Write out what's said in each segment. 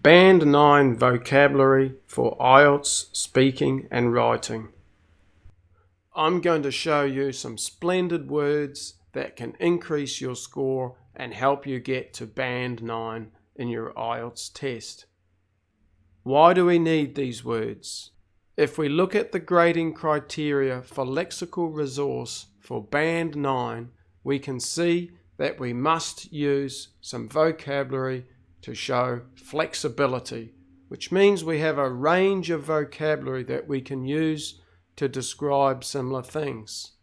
Band 9 vocabulary for IELTS speaking and writing. I'm going to show you some splendid words that can increase your score and help you get to Band 9 in your IELTS test. Why do we need these words? If we look at the grading criteria for Lexical resource for Band 9, we can see that we must use some vocabulary to show flexibility, which means we have a range of vocabulary that we can use to describe similar things.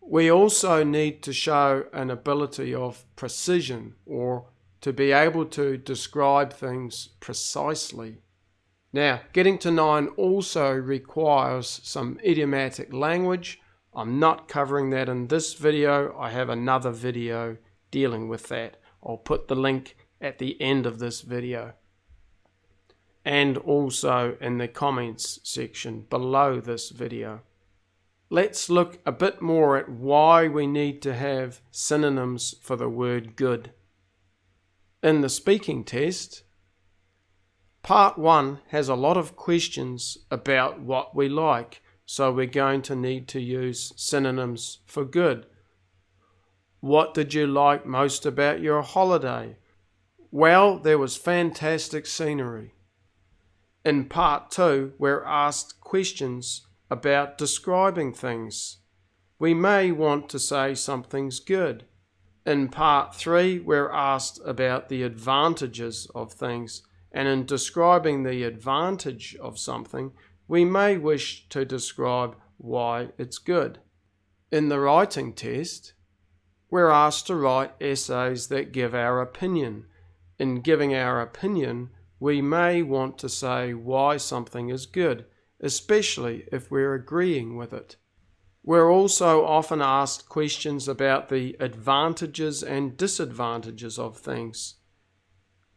We also need to show an ability of precision, or to be able to describe things precisely. Now, getting to 9 also requires some idiomatic language. I'm not covering that in this video. I have another video dealing with that. I'll put the link at the end of this video and also in the comments section below this video. Let's look a bit more at why we need to have synonyms for the word good. In the speaking test, part 1 has a lot of questions about what we like, so we're going to need to use synonyms for good. What did you like most about your holiday? Well, there was fantastic scenery. In part 2, we're asked questions about describing things. We may want to say something's good. In part 3, we're asked about the advantages of things, and in describing the advantage of something, we may wish to describe why it's good. In the writing test, we're asked to write essays that give our opinion. In giving our opinion, we may want to say why something is good, especially if we're agreeing with it. We're also often asked questions about the advantages and disadvantages of things.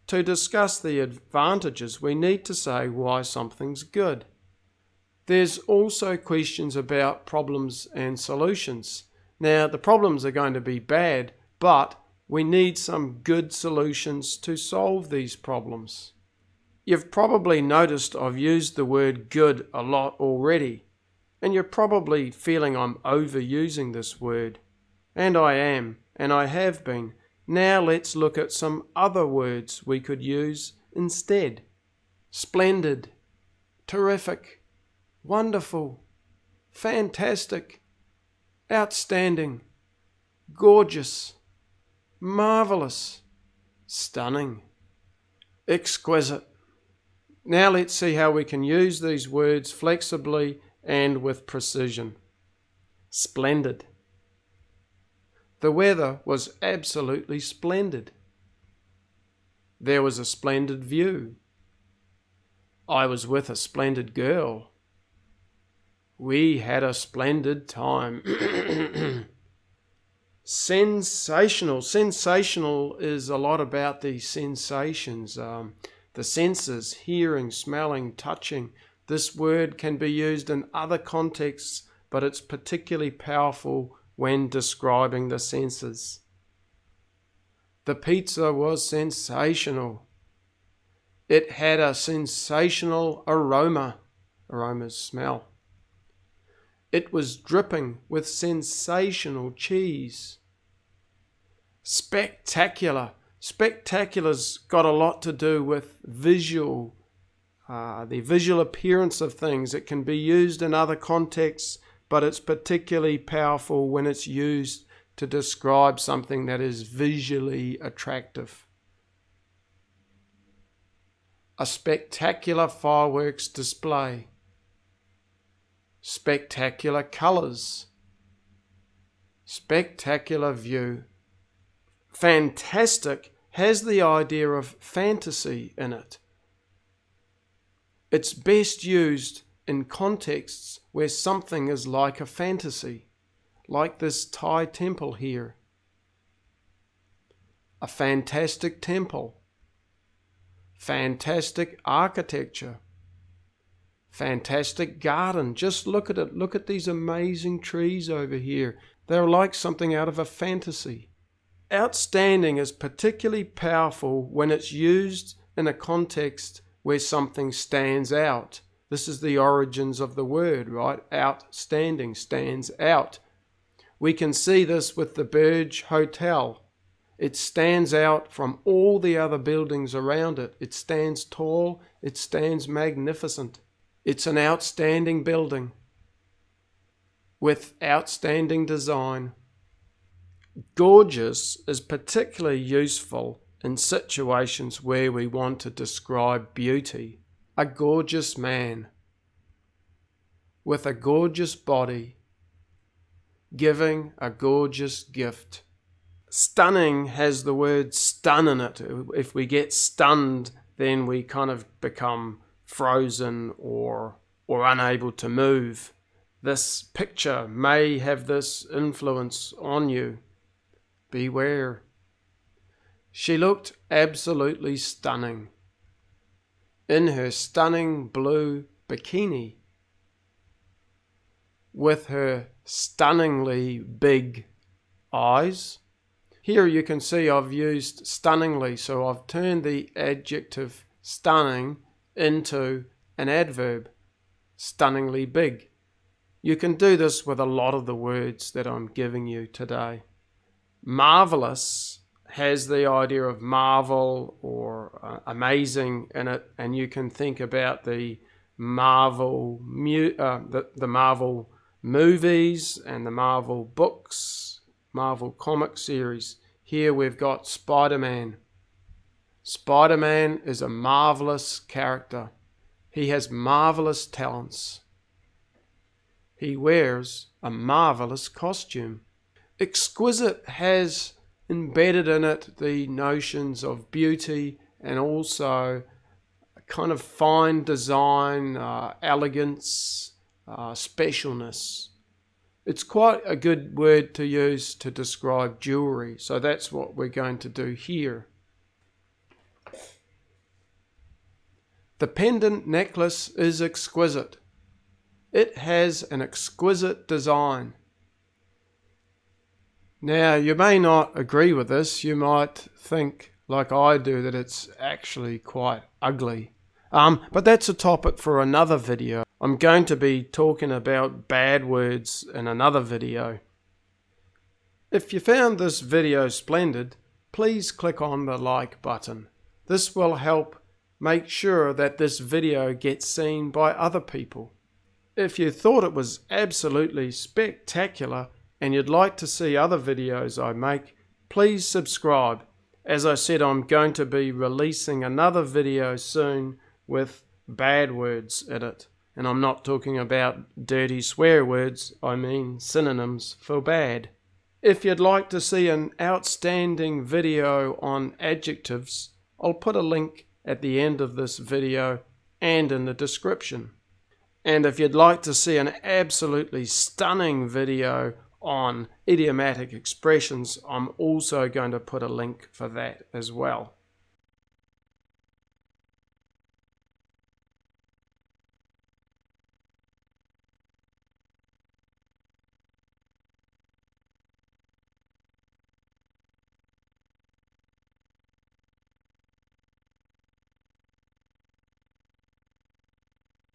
To discuss the advantages, we need to say why something's good. There's also questions about problems and solutions. Now, the problems are going to be bad, but we need some good solutions to solve these problems. You've probably noticed I've used the word good a lot already, and you're probably feeling I'm overusing this word. And I am, and I have been. Now let's look at some other words we could use instead. Splendid, terrific, wonderful, fantastic, outstanding, gorgeous, marvellous, stunning, exquisite. Now let's see how we can use these words flexibly and with precision. Splendid. The weather was absolutely splendid. There was a splendid view. I was with a splendid girl. We had a splendid time. Sensational. Sensational is a lot about the sensations, the senses, hearing, smelling, touching. This word can be used in other contexts, but it's particularly powerful when describing the senses. The pizza was sensational. It had a sensational aroma. Aromas smell. It was dripping with sensational cheese. Spectacular. Spectacular's got a lot to do with visual, the visual appearance of things. It can be used in other contexts, but it's particularly powerful when it's used to describe something that is visually attractive. A spectacular fireworks display. Spectacular colours. Spectacular view. Fantastic has the idea of fantasy in it. It's best used in contexts where something is like a fantasy, like this Thai temple here. A fantastic temple. Fantastic architecture. Fantastic garden. Just look at it. Look at these amazing trees over here. They're like something out of a fantasy. Outstanding is particularly powerful when it's used in a context where something stands out. This is the origins of the word, right? Outstanding, stands out. We can see this with the Burj Hotel. It stands out from all the other buildings around it. It stands tall. It stands magnificent. It's an outstanding building with outstanding design. Gorgeous is particularly useful in situations where we want to describe beauty. A gorgeous man with a gorgeous body giving a gorgeous gift. Stunning has the word stun in it. If we get stunned, then we kind of become frozen or unable to move. This picture may have this influence on you. Beware. She looked absolutely stunning in her stunning blue bikini with her stunningly big eyes. Here you can see I've used stunningly, so I've turned the adjective stunning into an adverb, stunningly big. You can do this with a lot of the words that I'm giving you today. Marvellous has the idea of marvel or amazing in it, and you can think about the Marvel Marvel movies and the Marvel books, Marvel comic series. Here we've got Spider-Man. Spider-Man is a marvelous character. He has marvelous talents. He wears a marvelous costume. Exquisite has embedded in it the notions of beauty and also a kind of fine design, elegance, specialness. It's quite a good word to use to describe jewelry, so that's what we're going to do here. The pendant necklace is exquisite. It has an exquisite design. Now, you may not agree with this. You might think, like I do, that it's actually quite ugly. But that's a topic for another video. I'm going to be talking about bad words in another video. If you found this video splendid, please click on the like button. This will help make sure that this video gets seen by other people. If you thought it was absolutely spectacular and you'd like to see other videos I make, please subscribe. As I said, I'm going to be releasing another video soon with bad words in it. And I'm not talking about dirty swear words, I mean synonyms for bad. If you'd like to see an outstanding video on adjectives, I'll put a link at the end of this video and in the description. And if you'd like to see an absolutely stunning video on idiomatic expressions, I'm also going to put a link for that as well.